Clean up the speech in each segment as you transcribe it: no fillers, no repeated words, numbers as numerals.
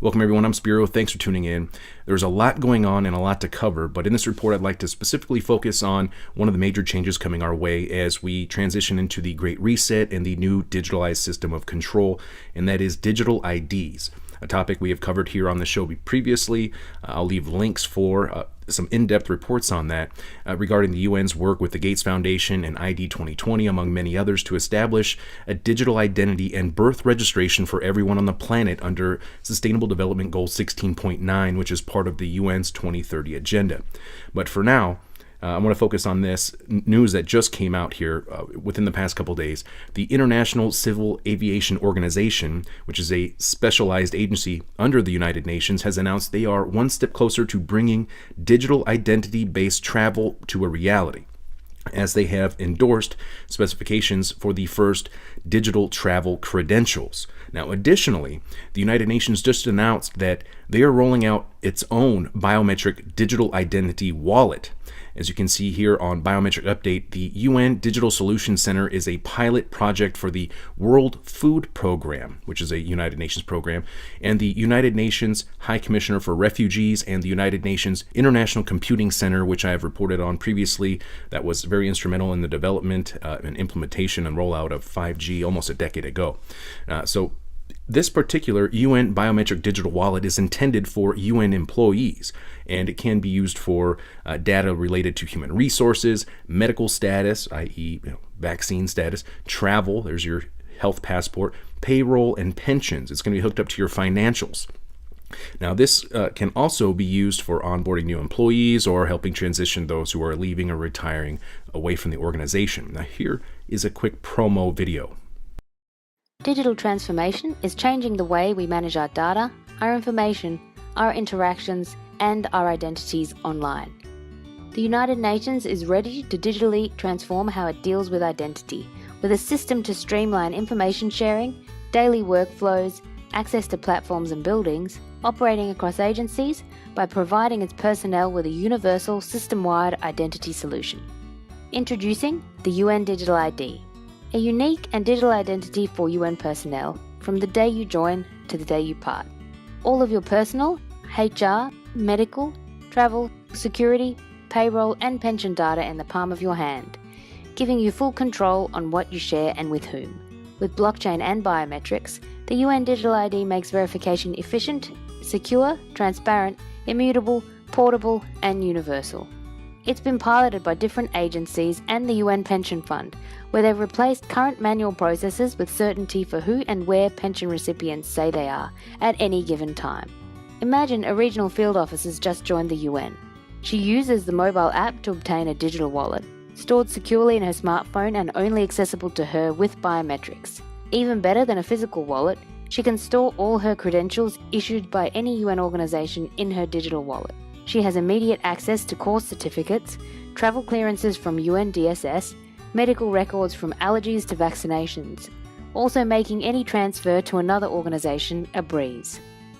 Welcome everyone, I'm Spiro. Thanks for tuning in. There's a lot going on and a lot to cover, but in this report I'd like to specifically focus on one of the major changes coming our way as we transition into the Great Reset and the new digitalized system of control, and that is digital IDs. A topic we have covered here on the show previously. I'll leave links for some in-depth reports on that regarding the UN's work with the Gates Foundation and ID 2020, among many others, to establish a digital identity and birth registration for everyone on the planet under Sustainable Development Goal 16.9, which is part of the UN's 2030 agenda. But for now, I want to focus on this news that just came out here within the past couple days. The International Civil Aviation Organization, which is a specialized agency under the United Nations, has announced they are one step closer to bringing digital identity-based travel to a reality, as they have endorsed specifications for the first digital travel credentials. Now, additionally, the United Nations just announced that they are rolling out its own biometric digital identity wallet. As you can see here on Biometric Update, the UN Digital Solutions Center is a pilot project for the World Food Program, which is a United Nations program, and the United Nations High Commissioner for Refugees and the United Nations International Computing Center, which I have reported on previously, that was very instrumental in the development and implementation and rollout of 5G almost a decade ago. So this particular UN biometric digital wallet is intended for UN employees, and it can be used for data related to human resources, medical status, i.e. vaccine status, travel, there's your health passport, payroll, and pensions. It's going to be hooked up to your financials. Now, this can also be used for onboarding new employees or helping transition those who are leaving or retiring away from the organization. Now, here is a quick promo video. Digital transformation is changing the way we manage our data, our information, our interactions, and our identities online. The United Nations is ready to digitally transform how it deals with identity, with a system to streamline information sharing, daily workflows, access to platforms and buildings, operating across agencies, by providing its personnel with a universal, system-wide identity solution. Introducing the UN Digital ID. A unique and digital identity for UN personnel from the day you join to the day you part. All of your personal, HR, medical, travel, security, payroll and pension data in the palm of your hand, giving you full control on what you share and with whom. With blockchain and biometrics, the UN Digital ID makes verification efficient, secure, transparent, immutable, portable and universal. It's been piloted by different agencies and the UN Pension Fund, where they've replaced current manual processes with certainty for who and where pension recipients say they are at any given time. Imagine a regional field officer has just joined the UN. She uses the mobile app to obtain a digital wallet, stored securely in her smartphone and only accessible to her with biometrics. Even better than a physical wallet, she can store all her credentials issued by any UN organization in her digital wallet. She has immediate access to course certificates, travel clearances from UNDSS, medical records from allergies to vaccinations, also making any transfer to another organization a breeze.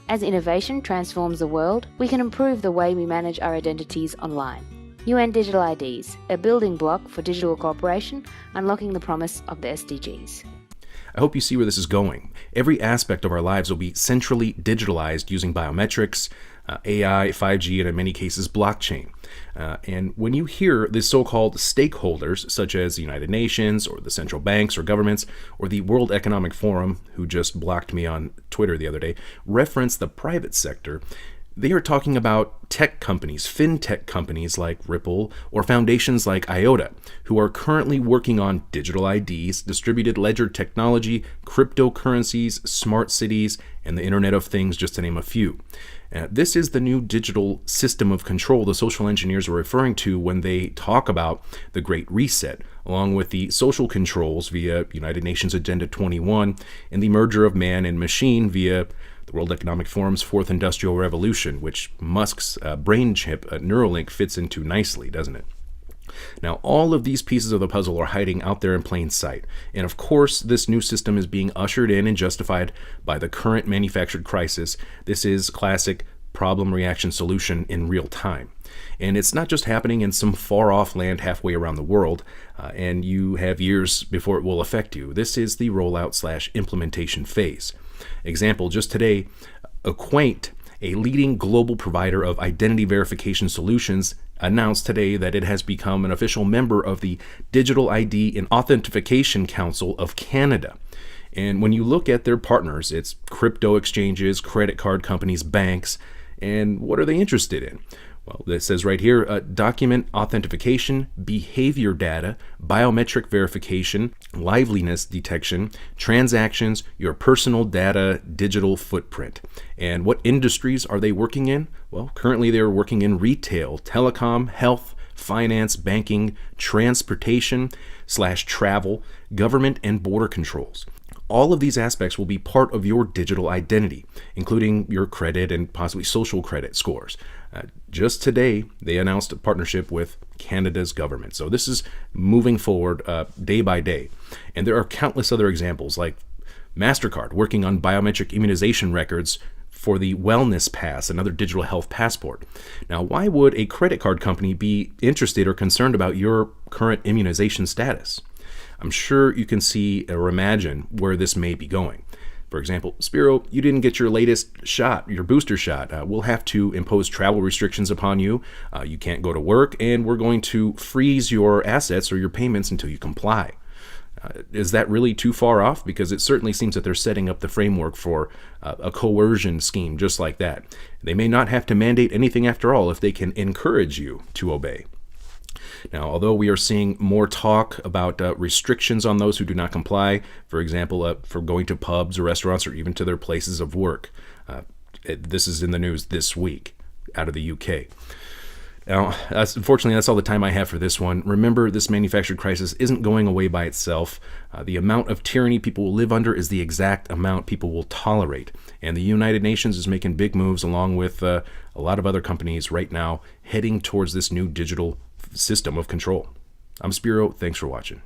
As innovation transforms the world, we can improve the way we manage our identities online. UN Digital IDs, a building block for digital cooperation, unlocking the promise of the SDGs. I hope you see where this is going. Every aspect of our lives will be centrally digitalized using biometrics, AI, 5G, and in many cases blockchain. And when you hear the so-called stakeholders, such as the United Nations or the central banks or governments or the World Economic Forum, who just blocked me on Twitter the other day, reference the private sector, they are talking about tech companies, fintech companies like Ripple, or foundations like IOTA, who are currently working on digital IDs, distributed ledger technology, cryptocurrencies, smart cities, and the Internet of Things, just to name a few. This is the new digital system of control the social engineers are referring to when they talk about the Great Reset, along with the social controls via United Nations Agenda 21 and the merger of man and machine via the World Economic Forum's Fourth Industrial Revolution, which Musk's brain chip, Neuralink, fits into nicely, doesn't it? Now, all of these pieces of the puzzle are hiding out there in plain sight. And of course, this new system is being ushered in and justified by the current manufactured crisis. This is classic problem reaction solution in real time. And it's not just happening in some far-off land halfway around the world, and you have years before it will affect you. This is the rollout/implementation phase. Example, just today, Acquaint, a leading global provider of identity verification solutions, announced today that it has become an official member of the Digital ID and Authentication Council of Canada. And when you look at their partners, it's crypto exchanges, credit card companies, banks, and what are they interested in? Well, it says right here, document authentication, behavior data, biometric verification, liveliness detection, transactions, your personal data, digital footprint. And what industries are they working in? Well, currently they're working in retail, telecom, health, finance, banking, transportation/travel, government, and border controls. All of these aspects will be part of your digital identity, including your credit and possibly social credit scores. Just today, they announced a partnership with Canada's government. So this is moving forward day by day. And there are countless other examples, like MasterCard working on biometric immunization records for the Wellness Pass, another digital health passport. Now, why would a credit card company be interested or concerned about your current immunization status? I'm sure you can see or imagine where this may be going. For example, Spiro, you didn't get your latest shot, your booster shot. We'll have to impose travel restrictions upon you. You can't go to work, and we're going to freeze your assets or your payments until you comply. Is that really too far off? Because it certainly seems that they're setting up the framework for a coercion scheme just like that. They may not have to mandate anything after all if they can encourage you to obey. Now, although we are seeing more talk about restrictions on those who do not comply, for example, for going to pubs or restaurants or even to their places of work, this is in the news this week out of the UK. Now, unfortunately, that's all the time I have for this one. Remember, this manufactured crisis isn't going away by itself. The amount of tyranny people will live under is the exact amount people will tolerate. And the United Nations is making big moves along with a lot of other companies right now heading towards this new digital system of control. I'm Spiro. Thanks for watching.